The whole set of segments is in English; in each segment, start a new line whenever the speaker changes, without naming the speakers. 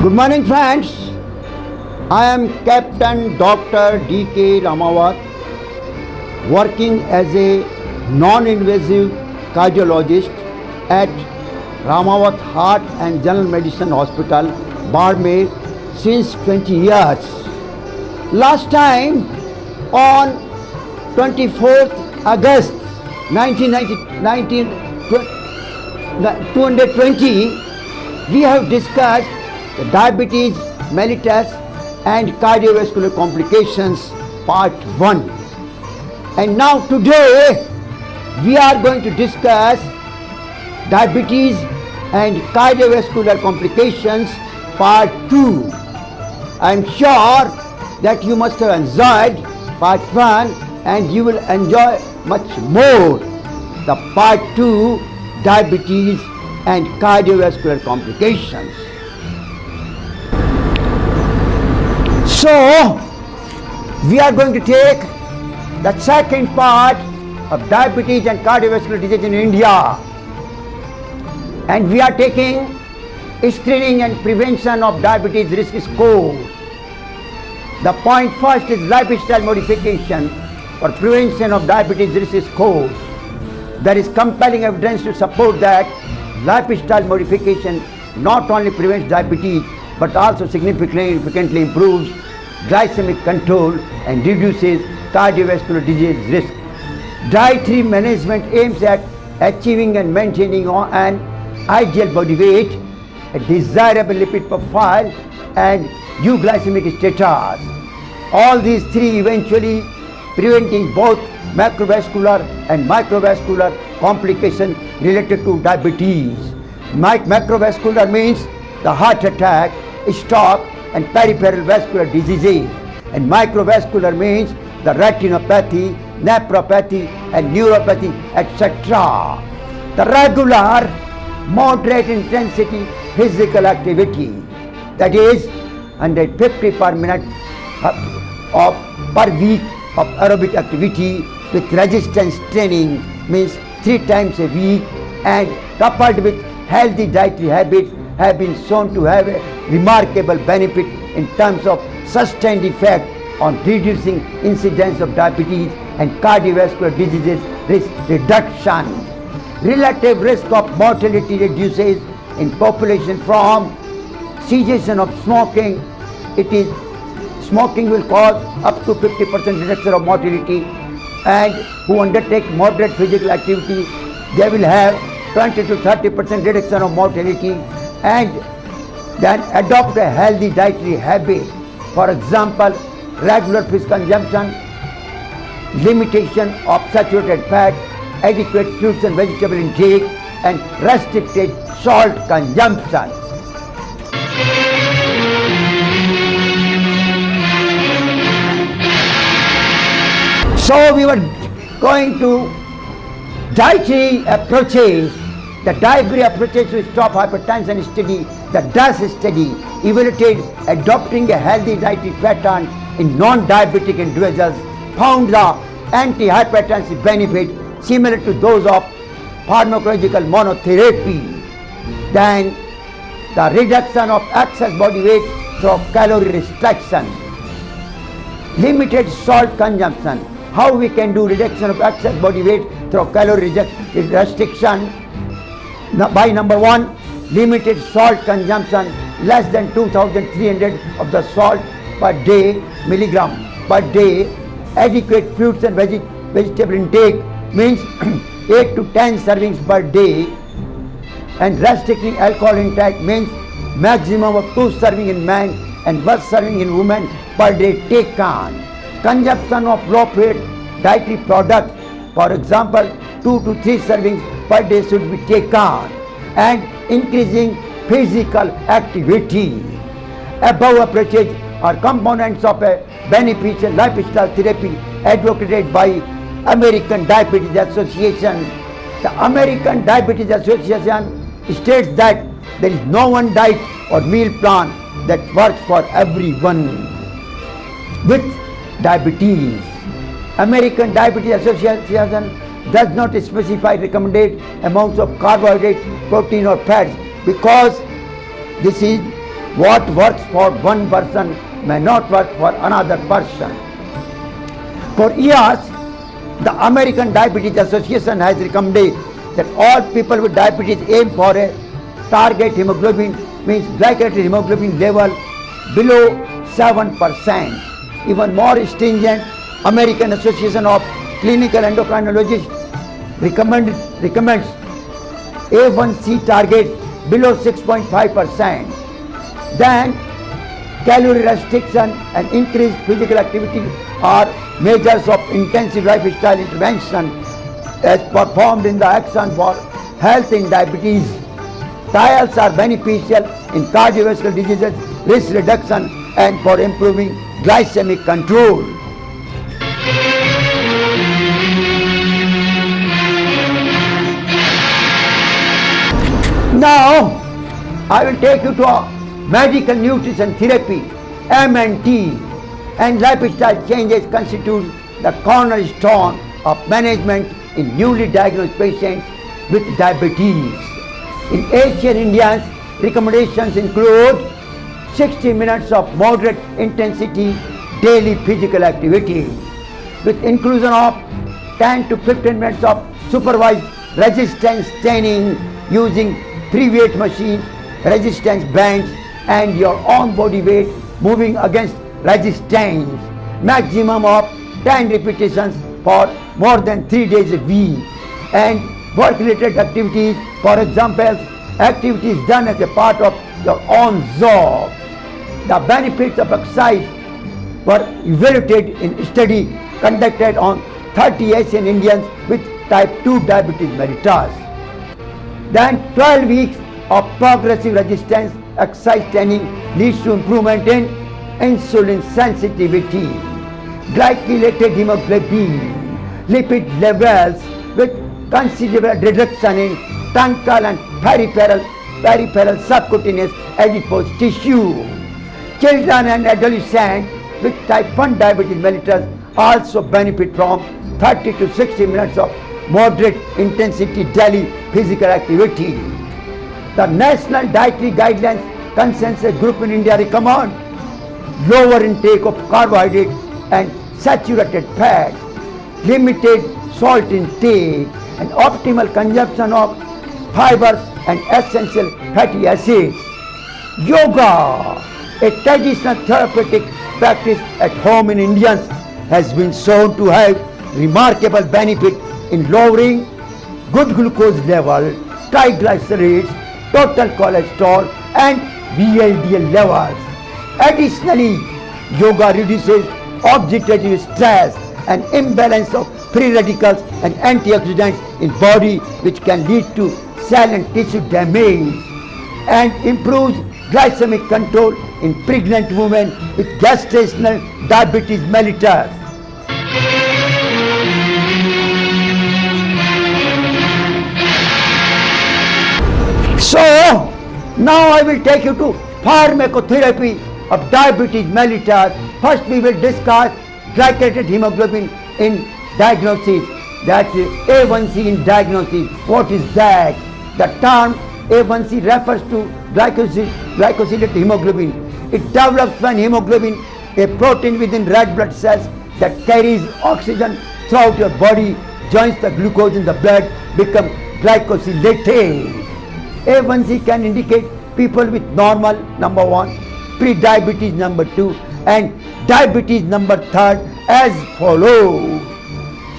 Good morning, friends. I am Captain Dr. D.K. Ramawat, working as a non-invasive cardiologist at Ramawat Heart and General Medicine Hospital, Barmer, since 20 years. Last time, on 24th August 220, we have discussed the diabetes mellitus and cardiovascular complications part 1. And now today we are going to discuss diabetes and cardiovascular complications part 2. I am sure that you must have enjoyed part 1 and you will enjoy much more the part 2, diabetes and cardiovascular complications. So, we are going to take the second part of diabetes and cardiovascular disease in India, and we are taking screening and prevention of diabetes risk scores. The point first is lifestyle modification for prevention of diabetes risk scores. There is compelling evidence to support that lifestyle modification not only prevents diabetes but also significantly improves glycemic control and reduces cardiovascular disease risk. Dietary management aims at achieving and maintaining an ideal body weight, a desirable lipid profile, and euglycemic status. All these three eventually preventing both macrovascular and microvascular complications related to diabetes. Macrovascular means the heart attack, stroke, and peripheral vascular diseases, and microvascular means the retinopathy, nephropathy, and neuropathy, etc. The regular, moderate intensity physical activity, that is 150 per minute per week of aerobic activity with resistance training, means 3 times a week, and coupled with healthy dietary habits, have been shown to have a remarkable benefit in terms of sustained effect on reducing incidence of diabetes and cardiovascular diseases risk reduction. Relative risk of mortality reduces in population from cessation of smoking. Smoking will cause up to 50% reduction of mortality, and who undertake moderate physical activity, they will have 20 to 30% reduction of mortality, and then adopt a healthy dietary habit. For example, regular fish consumption, limitation of saturated fat, adequate fruits and vegetable intake, and restricted salt consumption. So we were going to dietary approaches. The dietary approaches to stop hypertension study, the DAS study, evaluated adopting a healthy dietary pattern in non-diabetic individuals, found the anti-hypertensive benefit similar to those of pharmacological monotherapy. Then the reduction of excess body weight through calorie restriction, limited salt consumption. How we can do reduction of excess body weight through calorie restriction? By number 1, limited salt consumption, less than 2,300 of the salt per day, milligram per day. Adequate fruits and vegetable intake means 8 to 10 servings per day, and restricting alcohol intake means maximum of 2 servings in men and 1 serving in women per day taken. Consumption of low fat dietary products, for example 2 to 3 servings per day should be taken, and increasing physical activity. Above approaches are components of a beneficial lifestyle therapy advocated by American Diabetes Association. The American Diabetes Association states that there is no one diet or meal plan that works for everyone with diabetes. American Diabetes Association does not specify recommended amounts of carbohydrate, protein or fats because this is What works for one person may not work for another person. For years, the American Diabetes Association has recommended that all people with diabetes aim for a target hemoglobin, means glycated hemoglobin level below 7%. Even more stringent, American Association of Clinical Endocrinologists recommends A1C target below 6.5%. Then calorie restriction and increased physical activity are measures of intensive lifestyle intervention as performed in the Action for Health in Diabetes. Trials are beneficial in cardiovascular diseases, risk reduction and for improving glycemic control. Now, I will take you to a medical nutrition therapy, MNT, and lifestyle changes constitute the cornerstone of management in newly diagnosed patients with diabetes. In Asian Indians, recommendations include 60 minutes of moderate intensity daily physical activity with inclusion of 10 to 15 minutes of supervised resistance training using free weight machines, resistance bands and your own body weight moving against resistance. Maximum of 10 repetitions for more than 3 days a week. And work-related activities, for example, activities done as a part of your own job. The benefits of exercise were evaluated in a study conducted on 30 Asian Indians with type 2 diabetes mellitus. Then 12 weeks of progressive resistance exercise training leads to improvement in insulin sensitivity, glycated hemoglobin, lipid levels with considerable reduction in truncal and peripheral subcutaneous adipose tissue. Children and adolescents with type 1 diabetes mellitus also benefit from 30 to 60 minutes of moderate intensity daily physical activity. The National Dietary Guidelines Consensus Group in India recommend lower intake of carbohydrate and saturated fat, limited salt intake, and optimal consumption of fibers and essential fatty acids. Yoga, a traditional therapeutic practice at home in Indians, has been shown to have remarkable benefit in lowering good glucose level, triglycerides, total cholesterol and VLDL levels. Additionally, yoga reduces oxidative stress and imbalance of free radicals and antioxidants in body, which can lead to cell and tissue damage, and improves glycemic control in pregnant women with gestational diabetes mellitus. So, now I will take you to pharmacotherapy of diabetes mellitus. First we will discuss glycated hemoglobin in diagnosis, that is A1C in diagnosis. What is that? The term A1C refers to glycosylated hemoglobin. It develops when hemoglobin, a protein within red blood cells that carries oxygen throughout your body, joins the glucose in the blood, become glycosylated. A1C can indicate people with normal, number 1, pre-diabetes, number 2, and diabetes, number 3, as follows.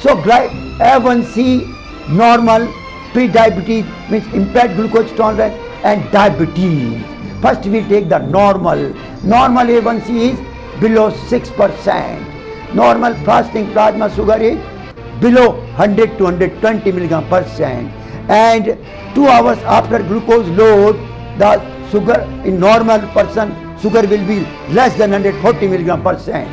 So A1C normal, pre-diabetes means impaired glucose tolerance and diabetes. First we will take the normal. Normal A1C is below 6%. Normal fasting plasma sugar is below 100 to 120 milligram per cent. And 2 hours after glucose load, the sugar in normal person, sugar will be less than 140 milligram per cent.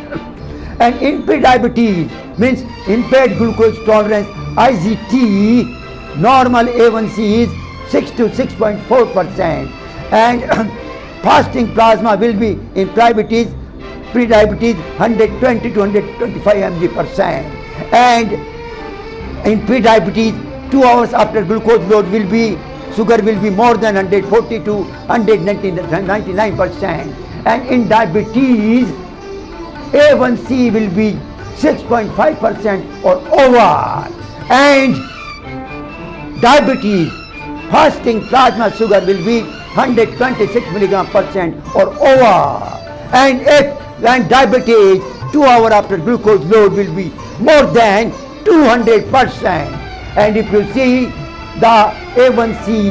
And in pre-diabetes means impaired glucose tolerance, IGT, normal A1C is 6 to 6.4%. And fasting plasma will be in pre-diabetes 120 to 125 mg per cent. And in pre-diabetes, 2 hours after glucose load will be sugar will be more than 140 to 199%. And in diabetes, A1C will be 6.5% or over. And diabetes, fasting plasma sugar will be 126 milligram percent or over. And if diabetes 2 hours after glucose load will be more than 200%. And if you see the A1C,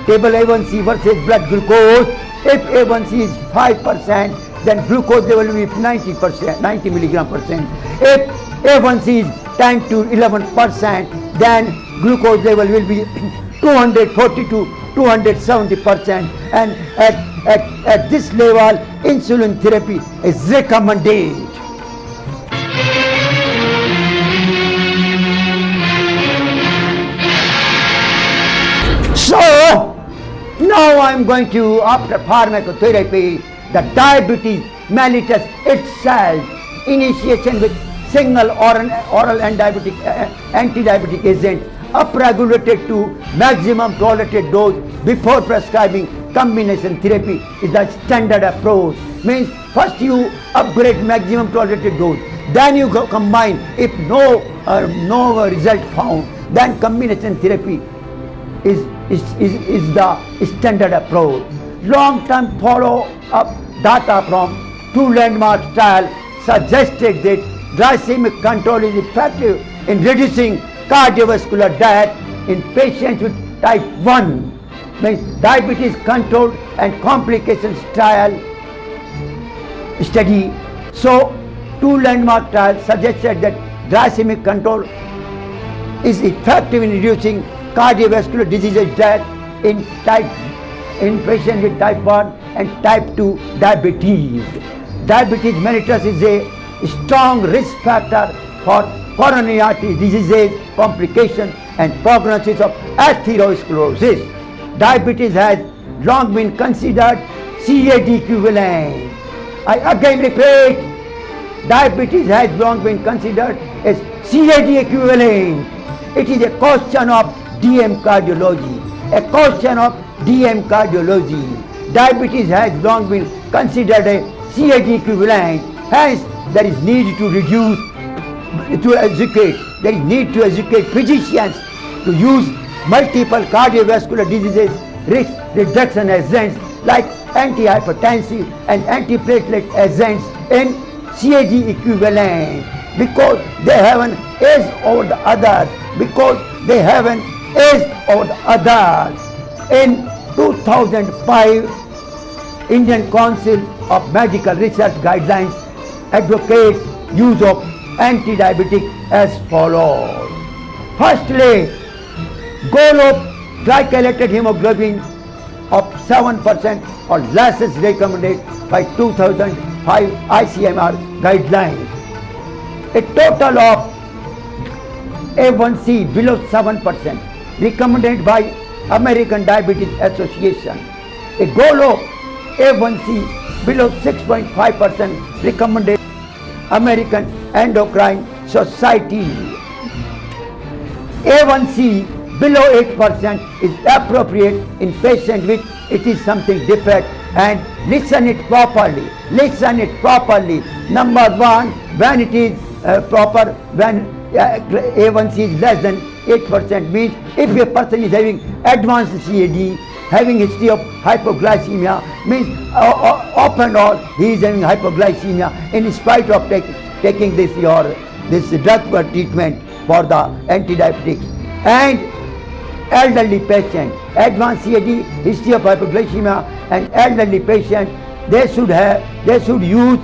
table A1C versus blood glucose, if A1C is 5%, then glucose level will be 90%, 90 milligram percent. If A1C is 10 to 11%, then glucose level will be 240 to 270%. And at this level, insulin therapy is recommended. So, now I am going to, after pharmacotherapy, the diabetes mellitus itself, initiation with single oral anti-diabetic agent, upregulated to maximum tolerated dose before prescribing combination therapy is the standard approach. Means first you upgrade maximum tolerated dose, then you combine. If no result found, then combination therapy is the standard approach. Long-term follow-up data from 2 landmark trials suggested that glycemic control is effective in reducing cardiovascular death in patients with type 1. Means diabetes control and complications trial study. So 2 landmark trials suggested that glycemic control is effective in reducing cardiovascular diseases death in patients with type 1 and type 2 diabetes. Diabetes mellitus is a strong risk factor for coronary artery diseases, complications and prognosis of atherosclerosis. Diabetes has long been considered CAD equivalent. I again repeat, diabetes has long been considered as CAD equivalent. It is a question of DM cardiology. A question of DM cardiology. Diabetes has long been considered a CAD equivalent. Hence, there is need to educate physicians to use multiple cardiovascular diseases risk reduction agents like antihypertensive and antiplatelet agents in CAD equivalent, because they have an edge over the others. In 2005, Indian Council of Medical Research guidelines advocates use of anti-diabetic as follows. Firstly, goal of glycosylated hemoglobin of 7% or less is recommended by 2005 ICMR guidelines. A total of A1C below 7% recommended by American Diabetes Association. A goal of A1C below 6.5% recommended American Endocrine Society. A1C below 8% is appropriate in patients with it is something defect, and listen it properly. Number one, when it is proper, when A1C is less than 8%, means if a person is having advanced CAD, having history of hypoglycemia, means off and on he is having hypoglycemia in spite of taking this drug treatment for the anti-diabetics. And elderly patient, advanced CAD, history of hypoglycemia, and elderly patient, they should use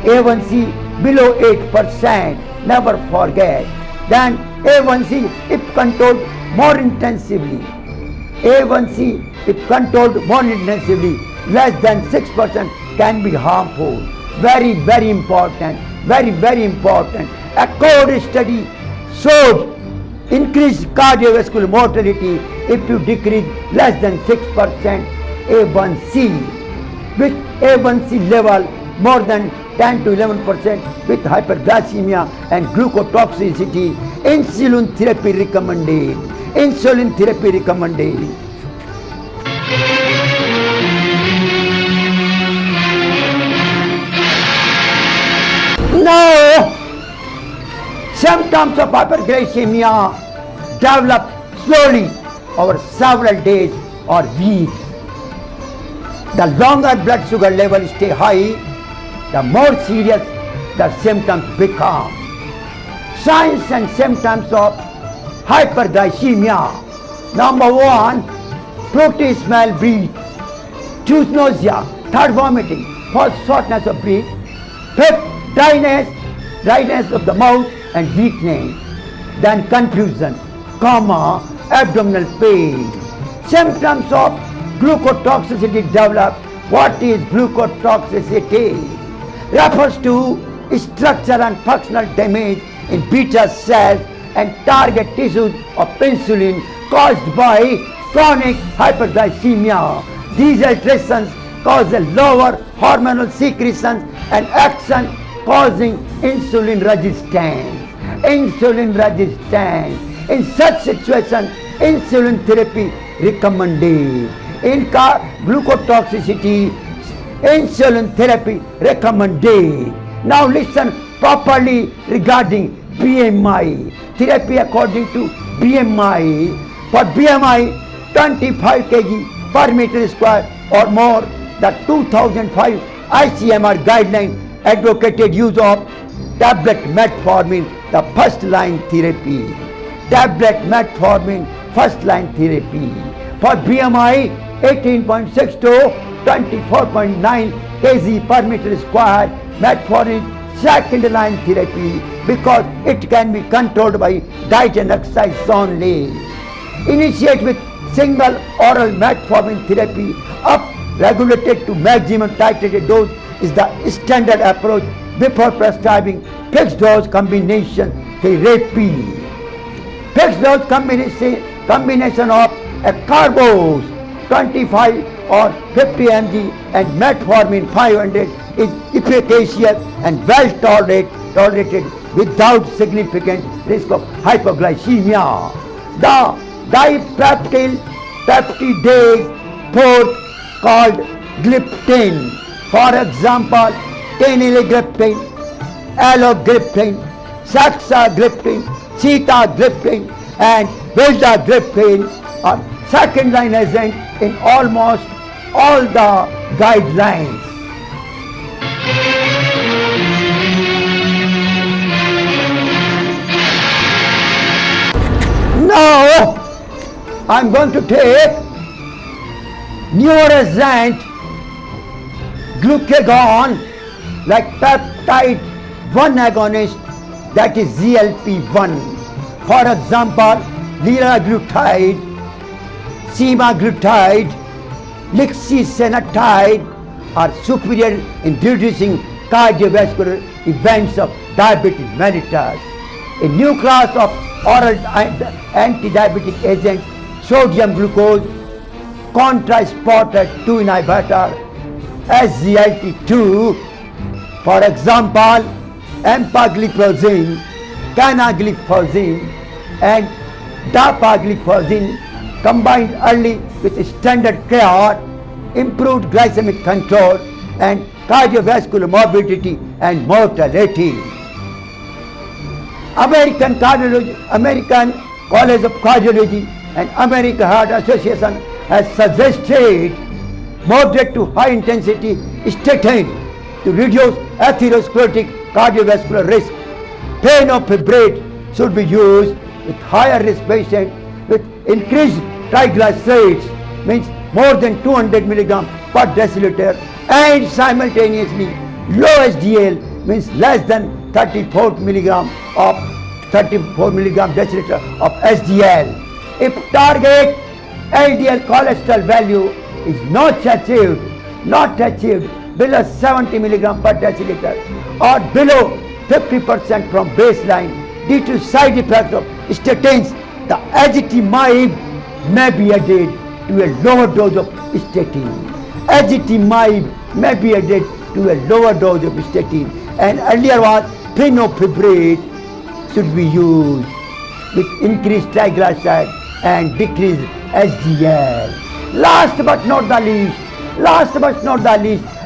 A1C below 8%. Never forget. Then A1C, if controlled more intensively, less than 6% can be harmful. Very, very important. A code study showed increased cardiovascular mortality if you decrease less than 6% A1C. With A1C level more than 10 to 11% with hyperglycemia and glucotoxicity, insulin therapy recommended. insulin therapy recommended. Now, symptoms of hyperglycemia develop slowly over several days or weeks. The longer blood sugar levels stay high, the more serious the symptoms become. Signs and symptoms of hyperglycemia. Number 1, throaty smell, breath. 2, nausea. 3, vomiting. 4, shortness of breath. 5, dryness of the mouth and weakness. Then confusion, abdominal pain. Symptoms of glucotoxicity develop. What is glucotoxicity? Refers to structural and functional damage in beta cells and target tissues of insulin caused by chronic hyperglycemia. These alterations cause a lower hormonal secretions and action causing insulin resistance. In such situation, insulin therapy recommended. In glucotoxicity, insulin therapy recommended. Now listen properly regarding BMI. Therapy according to BMI. For BMI 25 kg per meter square or more, the 2005 ICMR guideline advocated use of tablet metformin, the first line therapy. Tablet metformin, first line therapy. For BMI 18.6 to 24.9 kg per meter square, metformin second line therapy because it can be controlled by diet and exercise only. Initiate with single oral metformin therapy up regulated to maximum titrated dose is the standard approach before prescribing fixed dose combination therapy. Fixed dose combination of a carbose 25 or 50 mg and metformin 500 is efficacious and well tolerated without significant risk of hypoglycemia. The dipeptidase fourth called gliptin, for example, teneligliptin, alogliptin, saxagliptin, sitagliptin and vildagliptin are second line agent in almost all the guidelines. Now I'm going to take newer agent glucagon like peptide 1 agonist, that is GLP-1. For example, liraglutide, semaglutide, lixisenatide are superior in reducing cardiovascular events of diabetes mellitus. A new class of oral anti-diabetic agents, sodium glucose contrasporter 2 inhibitor, SGLT2, for example, empagliflozin, canagliflozin and dapagliflozin combined early with standard care, improved glycemic control and cardiovascular morbidity and mortality. American College of Cardiology and American Heart Association has suggested moderate to high intensity statin to reduce atherosclerotic cardiovascular risk. Fenofibrate should be used with higher risk patients with increased triglycerides, means more than 200 milligram per deciliter, and simultaneously low HDL, means less than 34 milligram deciliter of HDL. If target LDL cholesterol value is not achieved below 70 milligram per deciliter or below 50% from baseline due to side effects of statins, the ezetimibe may be added to a lower dose of statin. Ezetimibe may be added to a lower dose of statin, and earlier was fenofibrate should be used with increased triglyceride and decrease HDL. Last but not the least,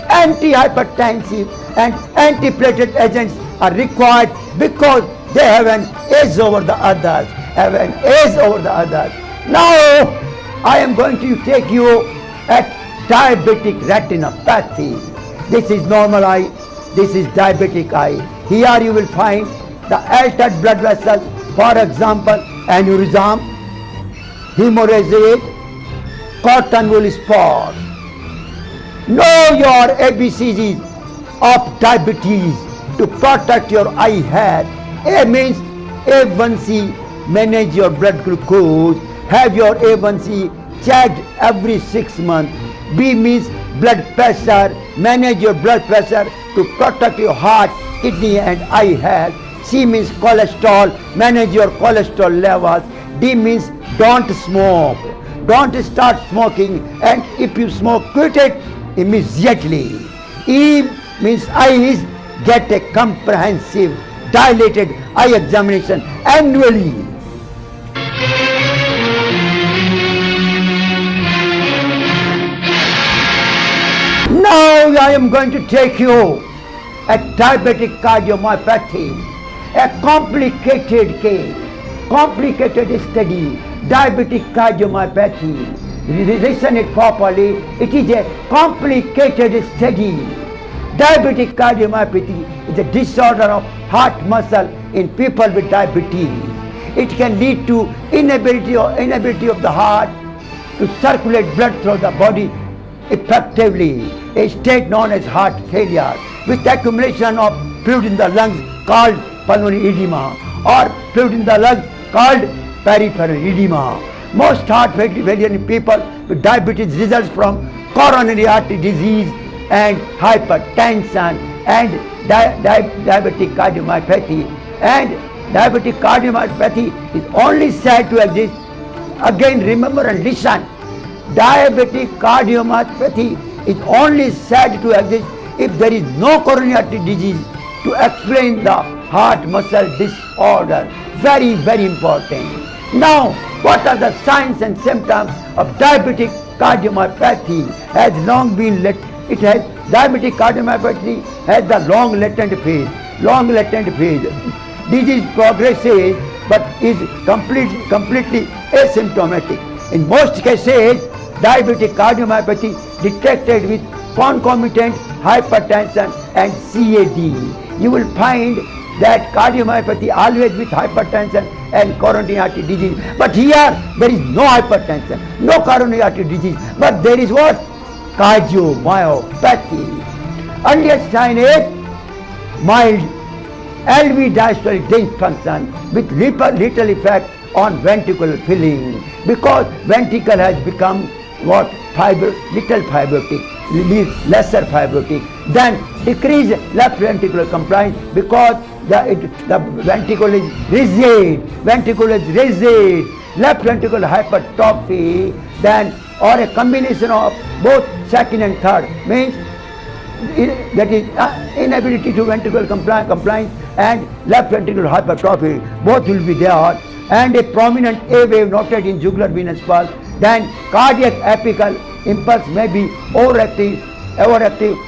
antihypertensive and antiplatelet agents are required because they have an edge over the others. Now, I am going to take you at diabetic retinopathy. This is normal eye, this is diabetic eye. Here you will find the altered blood vessels, for example, aneurysm, hemorrhage, cotton wool spot. Know your ABCs of diabetes to protect your eye health. A means A1C, manage your blood glucose, have your A1C checked every 6 months. B means blood pressure, manage your blood pressure to protect your heart, kidney and eye health. C means cholesterol, manage your cholesterol levels. D means don't smoke, don't start smoking, and if you smoke, quit it immediately. E means eyes, get a comprehensive dilated eye examination annually. Now I am going to take you at diabetic cardiomyopathy, a complicated case, complicated study, diabetic cardiomyopathy. Listen it properly, it is a complicated study. Diabetic cardiomyopathy is a disorder of heart muscle in people with diabetes. It can lead to inability of the heart to circulate blood through the body effectively, a state known as heart failure, with accumulation of fluid in the lungs called pulmonary edema, or fluid in the lungs called peripheral edema. Most heart failure in people with diabetes results from coronary artery disease and hypertension and diabetic cardiomyopathy. And diabetic cardiomyopathy is only said to exist. Again, remember and listen. Diabetic cardiomyopathy is only said to exist if there is no coronary artery disease to explain the heart muscle disorder. Very, very important. Now, what are the signs and symptoms of diabetic cardiomyopathy? Diabetic cardiomyopathy has the long latent phase. Disease progresses but is completely asymptomatic. In most cases, diabetic cardiomyopathy detected with concomitant hypertension and CAD. You will find that cardiomyopathy always with hypertension and coronary artery disease. But here there is no hypertension, no coronary artery disease, but there is what? Cardiomyopathy. Earliest sign is mild LV diastolic dysfunction with little effect on ventricular filling, because ventricle has become what? Little fibrotic, lesser fibrotic. Then decrease left ventricular compliance because the ventricle is rigid. Left ventricular hypertrophy, then, or a combination of both second and third, means that is inability to ventricular compliance and left ventricular hypertrophy, both will be there, and a prominent A wave noted in jugular venous pulse. Then cardiac apical impulse may be overactive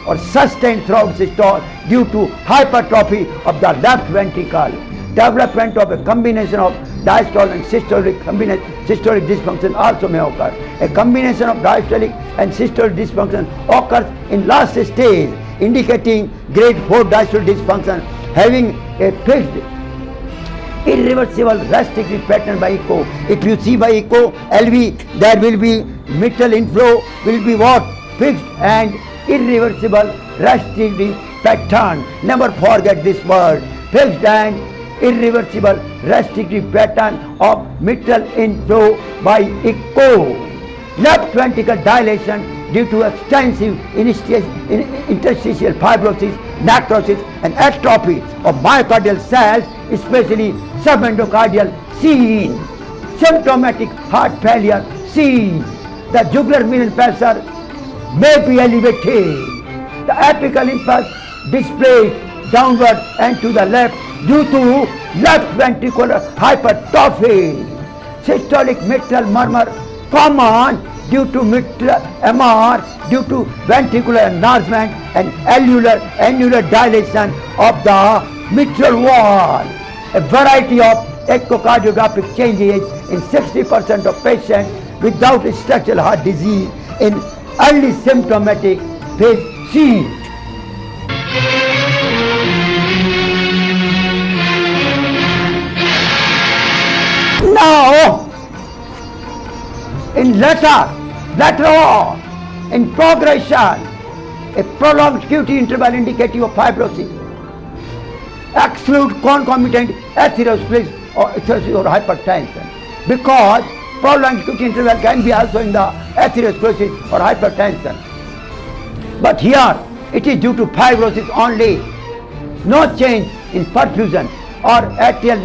or sustained throughout systole due to hypertrophy of the left ventricle. Development of a combination of diastolic and systolic dysfunction also may occur. A combination of diastolic and systolic dysfunction occurs in last stage, indicating grade 4 diastolic dysfunction having a fixed irreversible restrictive pattern by echo. If you see by echo LV, there will be mitral inflow will be what? Fixed and irreversible restrictive pattern. Never forget this word. Fixed and irreversible restrictive pattern of mitral inflow by echo. Left ventricle dilation due to extensive interstitial fibrosis, necrosis and atrophy of myocardial cells, especially subendocardial seen. Symptomatic heart failure seen. The jugular venous pressure may be elevated. The apical impulse displays downward and to the left due to left ventricular hypertrophy. systolic mitral murmur common due to mitral MR, due to ventricular enlargement and annular dilation of the mitral wall. A variety of echocardiographic changes in 60% of patients without structural heart disease in early symptomatic phase C. Now, in later on, in progression, a prolonged QT interval indicative of fibrosis. Exclude concomitant atherosclerosis or hypertension, because prolonged QT interval can be also in the atherosclerosis or hypertension. But here it is due to fibrosis only, no change in perfusion or atrial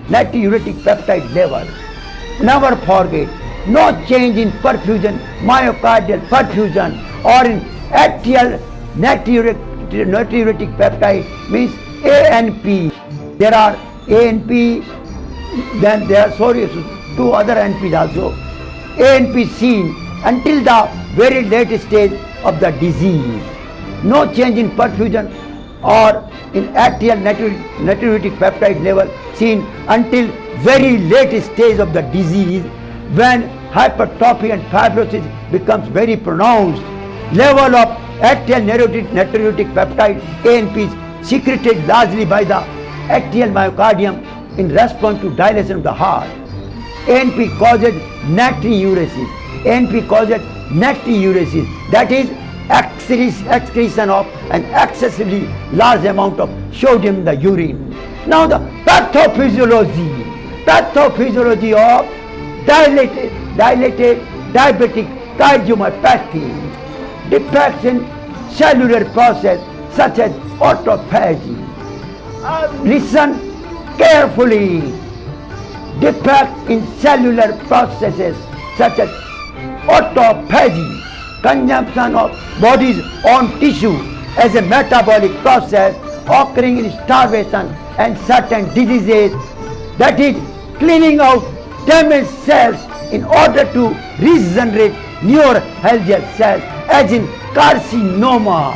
natriuretic peptide level. Never forget, no change in perfusion, myocardial perfusion, or in atrial natriuretic peptide means ANP. There are ANP, then there are two other NPs also. ANP seen until the very late stage of the disease. No change in perfusion or in atrial natriuretic peptide level seen until very late stage of the disease, when hypertrophy and fibrosis becomes very pronounced. Level of atrial natriuretic peptide ANPs secreted largely by the atrial myocardium in response to dilation of the heart. ANP causes natriuresis. ANP causes natriuresis, that is excretion of an excessively large amount of sodium in the urine. Now the pathophysiology of dilated diabetic cardiomyopathy, defects in cellular process such as autophagy. Listen carefully. Defect in cellular processes such as autophagy, consumption of body's own tissue as a metabolic process occurring in starvation and certain diseases, that is cleaning out damaged cells in order to regenerate newer healthier cells, as in carcinoma.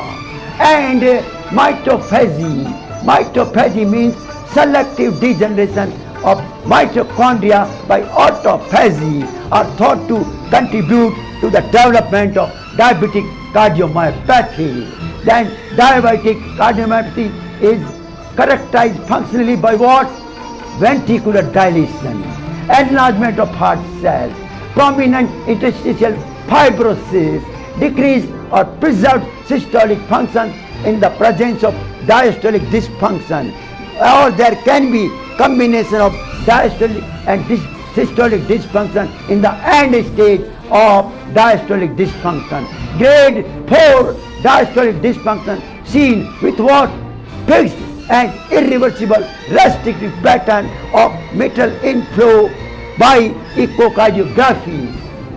And mitophagy. Mitophagy means selective degeneration of mitochondria by autophagy, are thought to contribute to the development of diabetic cardiomyopathy. Then diabetic cardiomyopathy is characterized functionally by what? Ventricular dilation, enlargement of heart cells, prominent interstitial fibrosis, decreased or preserved systolic function in the presence of diastolic dysfunction, or there can be combination of diastolic and systolic dysfunction in the end stage of diastolic dysfunction. Grade 4 diastolic dysfunction seen with what? Fixed and irreversible restrictive pattern of metal inflow by echocardiography.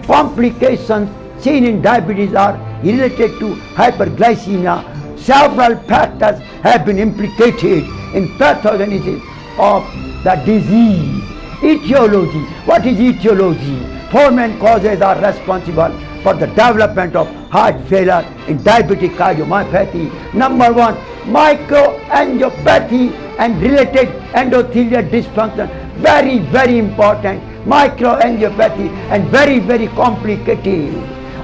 Complications seen in diabetes are related to hyperglycemia. Several factors have been implicated in pathogenesis of the disease. Etiology. What is etiology? Four main causes are responsible for the development of heart failure in diabetic cardiomyopathy. Number one, microangiopathy and related endothelial dysfunction. Very, very important. Microangiopathy and very, very complicated.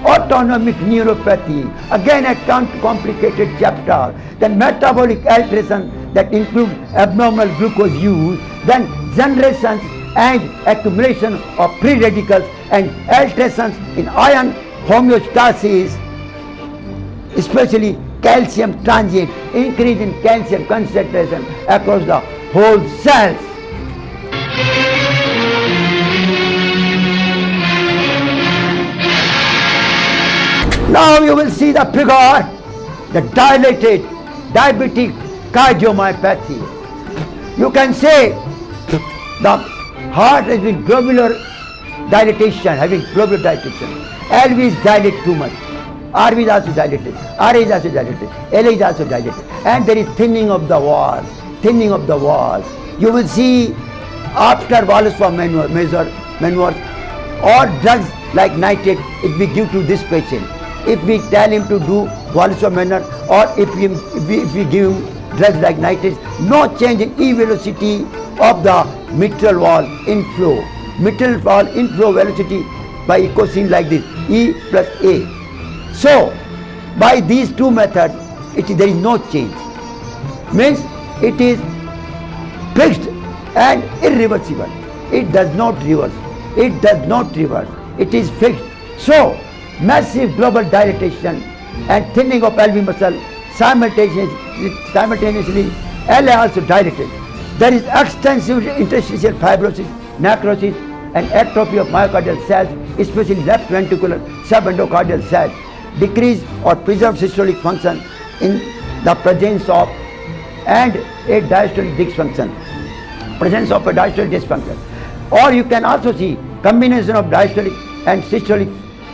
Autonomic neuropathy, again a complicated chapter. Then metabolic alteration that include abnormal glucose use, then generations and accumulation of free radicals and alterations in ion homeostasis, especially calcium transit, increase in calcium concentration across the whole cells. Now you will see the figure, the dilated diabetic cardiomyopathy. You can say the heart has been globular dilatation, having globular dilatation. LV is dilated too much. RV is also dilated. RA is also dilated. LA is also dilated. And there is thinning of the walls. Thinning of the walls. You will see after Wallace was measured, manure or drugs like nitrate if we give to this patient. If we tell him to do Wallace manner, or if we give him drugs like nitrates, no change in E velocity of the mitral valve inflow. Mitral valve inflow velocity by echo seen like this, E plus A. So by these two methods, there is no change. Means it is fixed and irreversible. It does not reverse. It does not reverse. It is fixed. So massive global dilatation and thinning of LV muscle simultaneously, LA also dilated. There is extensive interstitial fibrosis, necrosis and atrophy of myocardial cells, especially left ventricular subendocardial cells, decrease or preserved systolic function in the presence of and a diastolic dysfunction. Or you can also see combination of diastolic and systolic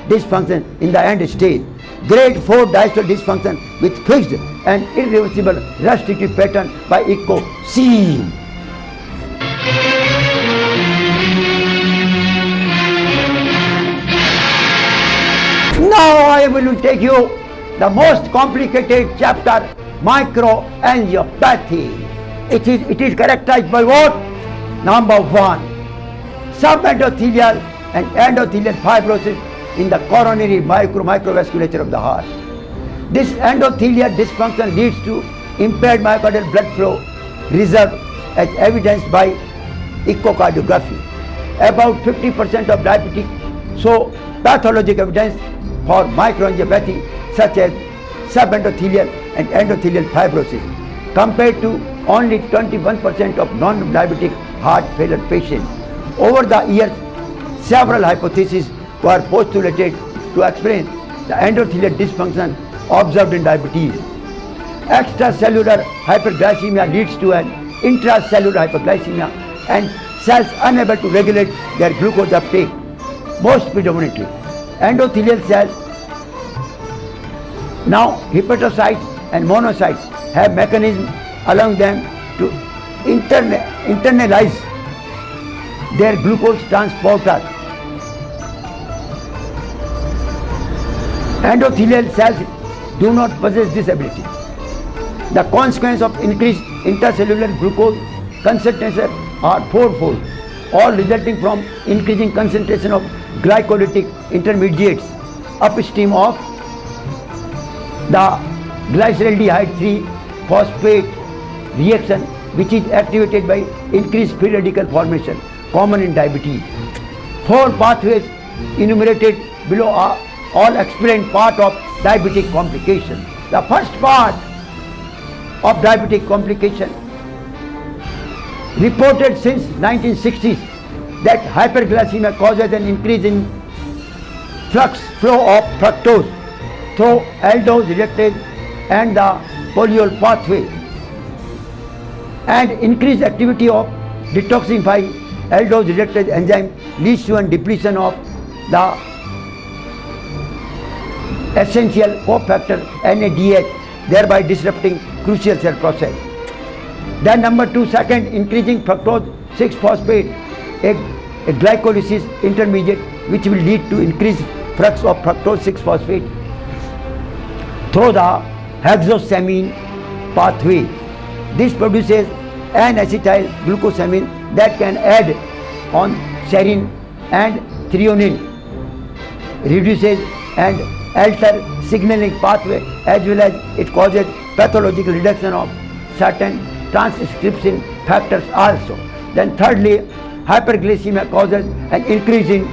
dysfunction in the end stage. Grade 4 diastolic dysfunction with fixed and irreversible restrictive pattern by echo seen. Now I will take you the most complicated chapter, microangiopathy. It is characterized by what? Number 1, subendothelial and endothelial fibrosis in the coronary microvasculature of the heart. This endothelial dysfunction leads to impaired myocardial blood flow reserve as evidenced by echocardiography. About 50% of diabetic show pathologic evidence for microangiopathy such as subendothelial and endothelial fibrosis compared to only 21% of non-diabetic heart failure patients. Over the years, several hypotheses were postulated to explain the endothelial dysfunction observed in diabetes. Extracellular hyperglycemia leads to an intracellular hyperglycemia and cells unable to regulate their glucose uptake. Most predominantly, endothelial cells, now hepatocytes and monocytes, have mechanisms allowing them to internalize their glucose transporter. Endothelial cells do not possess this ability. The consequence of increased intracellular glucose concentration are fourfold, all resulting from increasing concentration of glycolytic intermediates upstream of the glyceraldehyde 3-phosphate reaction, which is activated by increased free radical formation, common in diabetes. 4 pathways enumerated below are all explain part of diabetic complication. The first part of diabetic complication reported since 1960s that hyperglycemia causes an increase in flow of fructose through aldose reductase and the polyol pathway, and increased activity of detoxifying aldose reductase enzyme leads to a depletion of the essential cofactor NADH, thereby disrupting crucial cell process. Then number 2, second, increasing fructose 6-phosphate, a glycolysis intermediate which will lead to increased flux of fructose 6-phosphate through the hexosamine pathway. This produces N-acetyl glucosamine that can add on serine and threonine, reduces and alter signaling pathway, as well as it causes pathological reduction of certain transcription factors also. Then thirdly, hyperglycemia causes an increase in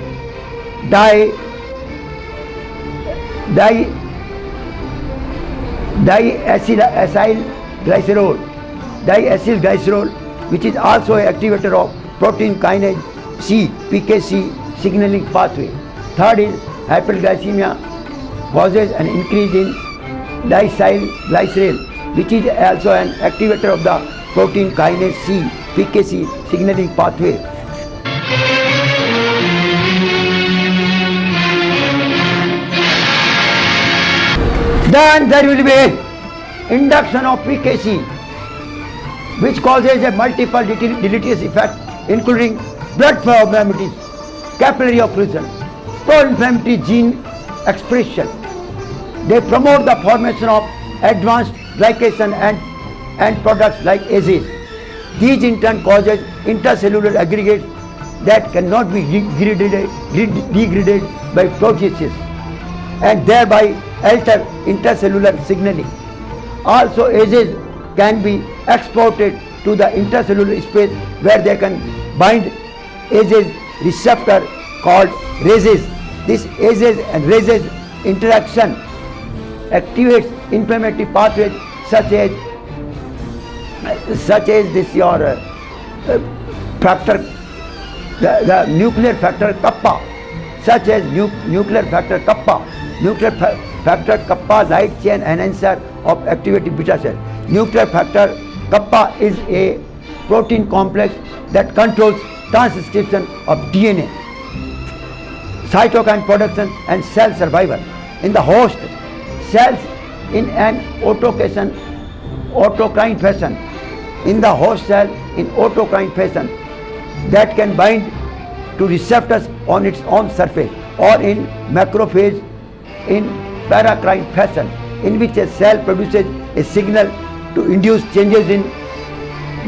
diacylglycerol, which is also an activator of protein kinase C, PKC signaling pathway. Third is hyperglycemia causes an increase in diacylglycerol, which is also an activator of the protein kinase C, PKC signaling pathway. Then there will be induction of PKC, which causes a multiple deleterious effect, including blood flow abnormalities, capillary occlusion, pro-inflammatory gene expression. They promote the formation of advanced glycation and products like ACEs. These in turn causes intercellular aggregates that cannot be degraded by proteases and thereby alter intercellular signaling. Also, ACEs can be exported to the intercellular space where they can bind ACEs receptor called RASes. This ACEs and RASes interaction activates inflammatory pathways such as this your factor, the nuclear factor kappa, such as nuclear factor kappa. Nuclear factor kappa light chain enhancer of activated beta cell. Nuclear factor kappa is a protein complex that controls transcription of DNA, cytokine production and cell survival in the host cells in an autocrine fashion. In the host cell in autocrine fashion that can bind to receptors on its own surface, or in macrophage in paracrine fashion, in which a cell produces a signal to induce changes in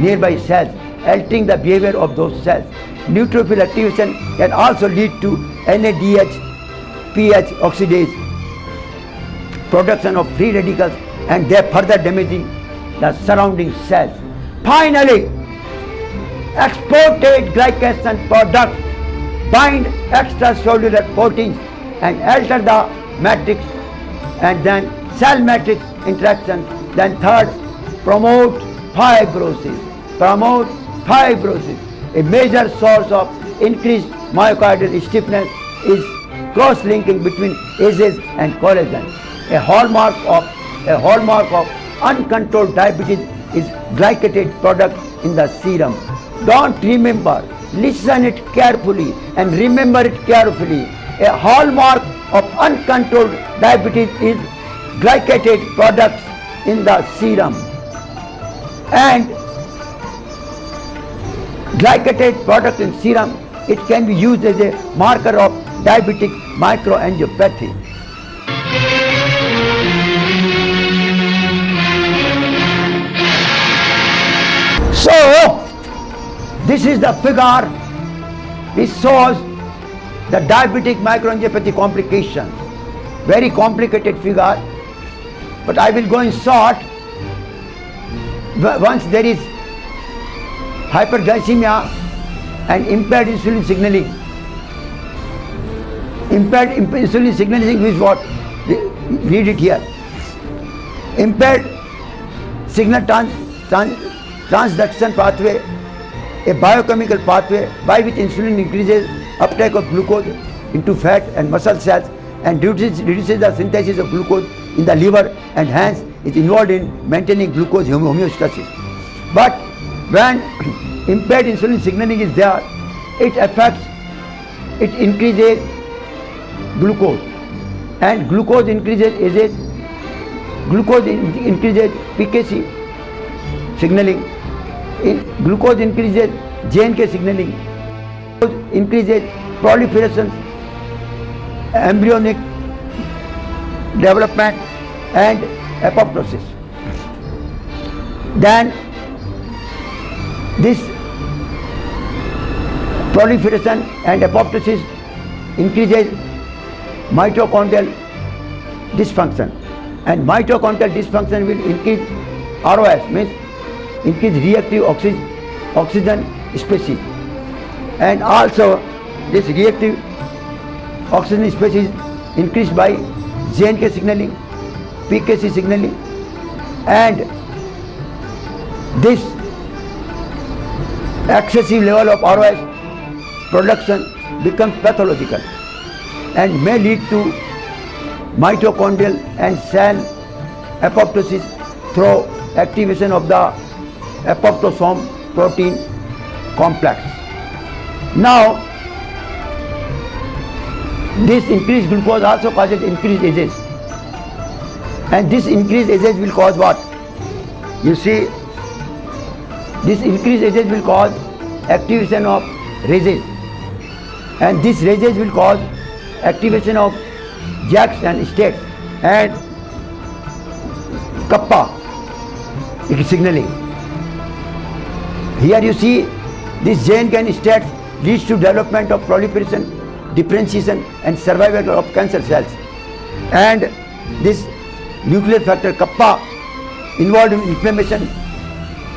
nearby cells, altering the behavior of those cells. Neutrophil activation can also lead to NADH-PH oxidase, production of free radicals, and they further damaging the surrounding cells. Finally, exported glycation products bind extracellular proteins and alter the matrix and then cell matrix interaction. Then third, promote fibrosis. A major source of increased myocardial stiffness is cross-linking between ACEs and collagen. A hallmark of uncontrolled diabetes is glycated product in the serum. Don't remember, listen it carefully and remember it carefully. A hallmark of uncontrolled diabetes is glycated products in the serum. And glycated product in serum, it can be used as a marker of diabetic microangiopathy. So, this is the figure. This shows the diabetic microangiopathy complications. Very complicated figure, but I will go in short. Once there is hyperglycemia and impaired insulin signaling. Impaired insulin signaling is what? Read it here. Impaired signal transduction pathway, a biochemical pathway by which insulin increases uptake of glucose into fat and muscle cells and reduces the synthesis of glucose in the liver, and hence is involved in maintaining glucose homeostasis. But when impaired insulin signaling is there, it increases glucose, and glucose increases PKC signaling, glucose increases JNK signaling, glucose increases proliferation, embryonic development and apoptosis. Then this proliferation and apoptosis increases mitochondrial dysfunction, and mitochondrial dysfunction will increase ROS, means increase reactive oxygen species, and also this reactive oxygen species increased by JNK signaling, PKC signaling, and this excessive level of ROS production becomes pathological and may lead to mitochondrial and cell apoptosis through activation of the apoptosome protein complex. Now, this increased glucose also causes increased ACEs, and this increased ACEs will cause what? You see, this increased ACEs will cause activation of RASes, and this raises will cause activation of JAKs and states and kappa signaling. Here you see this JNK and states leads to development of proliferation, differentiation and survival of cancer cells, and this nuclear factor kappa involved in inflammation,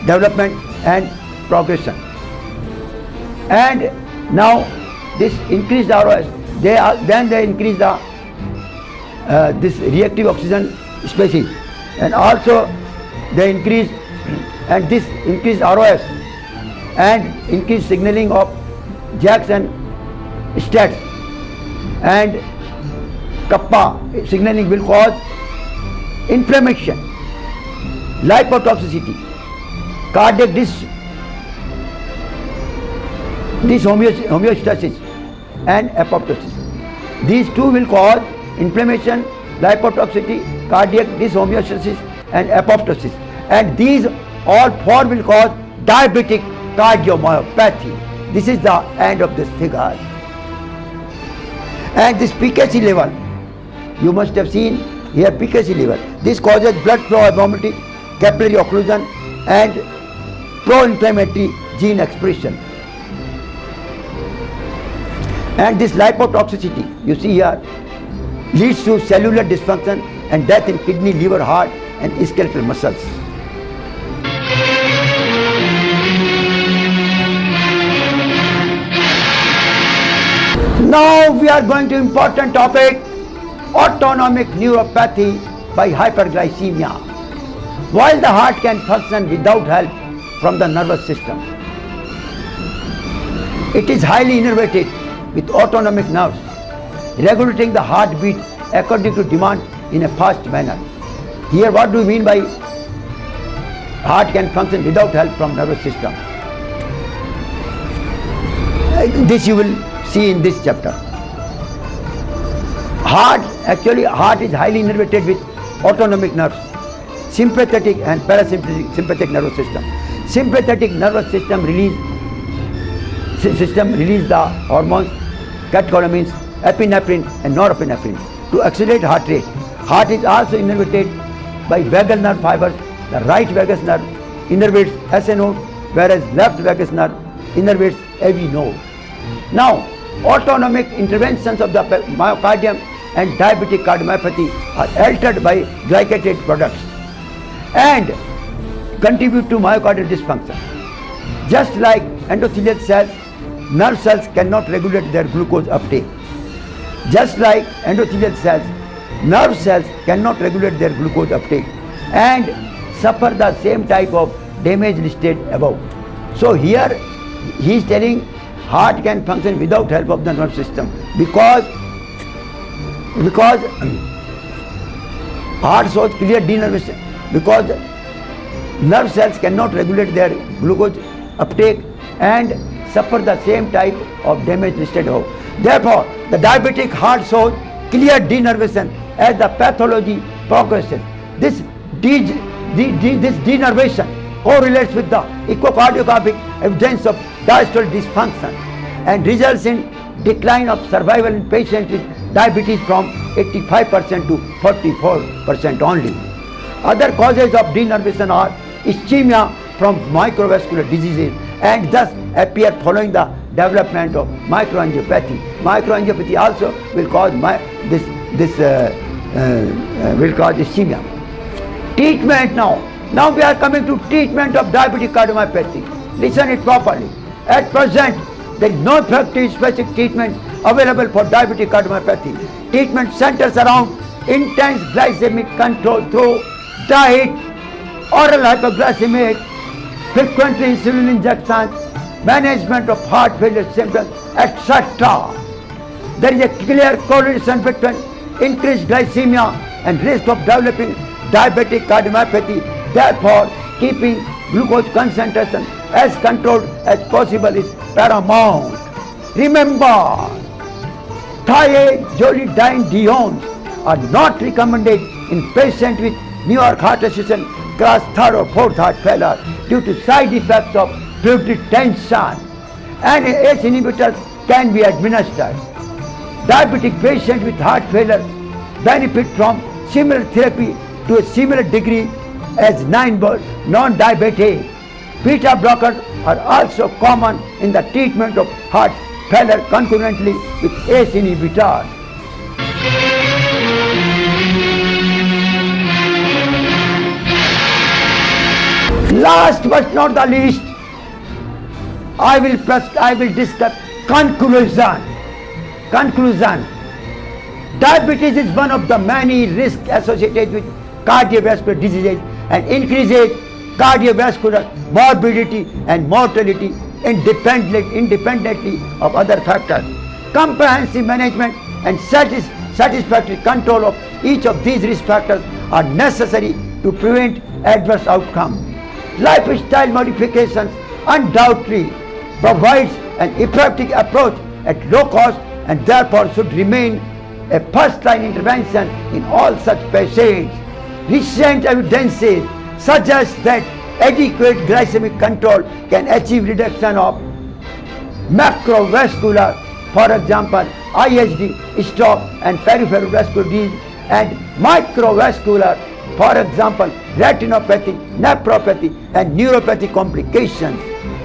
development and progression. And now this increased ROS, then they increase the this reactive oxygen species, and also they increase, and this increased ROS and increased signaling of JAKs and STATs and kappa signaling will cause inflammation, lipotoxicity, cardiac homeostasis and apoptosis. These two will cause inflammation, lipotoxicity, cardiac dyshomeostasis and apoptosis, and these all four will cause diabetic cardiomyopathy. This is the end of this figure. And this PKC level, you must have seen here PKC level. This causes blood flow abnormality, capillary occlusion and pro-inflammatory gene expression. And this lipotoxicity, you see here, leads to cellular dysfunction and death in kidney, liver, heart and skeletal muscles. Now we are going to important topic, autonomic neuropathy by hyperglycemia. While the heart can function without help from the nervous system, it is highly innervated with autonomic nerves, regulating the heartbeat according to demand in a fast manner. Here what do we mean by heart can function without help from nervous system? This you will see in this chapter. Heart is highly innervated with autonomic nerves, sympathetic and parasympathetic nervous system. Sympathetic nervous system release the hormones catecholamines, epinephrine and norepinephrine to accelerate heart rate. Heart is also innervated by vagal nerve fibers. The right vagus nerve innervates SA node, whereas left vagus nerve innervates AV node. Now, autonomic interventions of the myocardium and diabetic cardiomyopathy are altered by glycated products and contribute to myocardial dysfunction. Just like endothelial cells, nerve cells cannot regulate their glucose uptake. Just like endothelial cells, nerve cells cannot regulate their glucose uptake and suffer the same type of damage listed above. So here he is telling heart can function without help of the nervous system because heart shows clear denervation, because nerve cells cannot regulate their glucose uptake and suffer the same type of damage listed above. Therefore, the diabetic heart shows clear denervation as the pathology progresses. This denervation correlates with the echocardiographic evidence of diastolic dysfunction and results in decline of survival in patients with diabetes from 85% to 44% only. Other causes of denervation are ischemia from microvascular diseases and thus appear following the development of microangiopathy. Microangiopathy also will cause ischemia. Treatment now. Now we are coming to treatment of diabetic cardiomyopathy. Listen it properly. At present, there is no effective specific treatment available for diabetic cardiomyopathy. Treatment centers around intense glycemic control through diet, oral hypoglycemic, frequently insulin injections, management of heart failure symptoms, etc. There is a clear correlation between increased glycemia and risk of developing diabetic cardiomyopathy. Therefore, keeping glucose concentration as controlled as possible is paramount. Remember, thiazolidinediones are not recommended in patients with New York Heart Association class 3rd or 4th heart failure due to side effects of fluid retention. And ACE inhibitors can be administered. Diabetic patients with heart failure benefit from similar therapy to a similar degree as non-diabetic. Beta blockers are also common in the treatment of heart failure concurrently with ACE inhibitors. Last but not the least, I will discuss conclusion. Diabetes is one of the many risks associated with cardiovascular diseases and increases cardiovascular morbidity and mortality independently of other factors. Comprehensive management and satisfactory control of each of these risk factors are necessary to prevent adverse outcomes. Lifestyle modifications undoubtedly provides an effective approach at low cost and therefore should remain a first-line intervention in all such patients. Recent evidences suggest that adequate glycemic control can achieve reduction of macrovascular, for example, ISD, stroke and peripheral vascular disease, and microvascular, for example, retinopathy, nephropathy and neuropathy complications.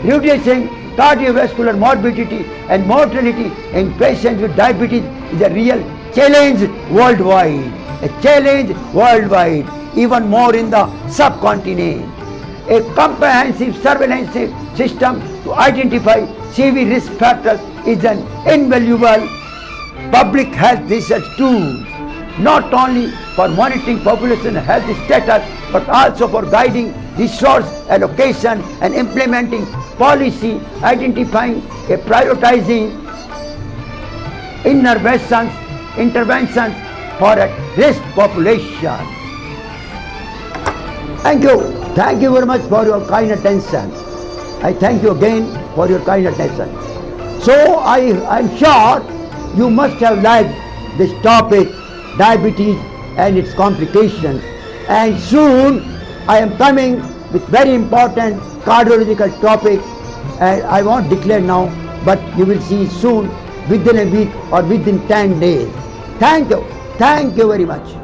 Reducing cardiovascular morbidity and mortality in patients with diabetes is a real challenge worldwide. Even more in the subcontinent. A comprehensive surveillance system to identify CV risk factors is an invaluable public health research tool, not only for monitoring population health status but also for guiding resource allocation and implementing policy, identifying and prioritizing interventions for a risk population. Thank you very much for your kind attention. I thank you again for your kind attention. So I am sure you must have liked this topic, diabetes and its complications, and soon I am coming with very important cardiological topic, and I won't declare now, but you will see soon within a week or within 10 days. Thank you very much.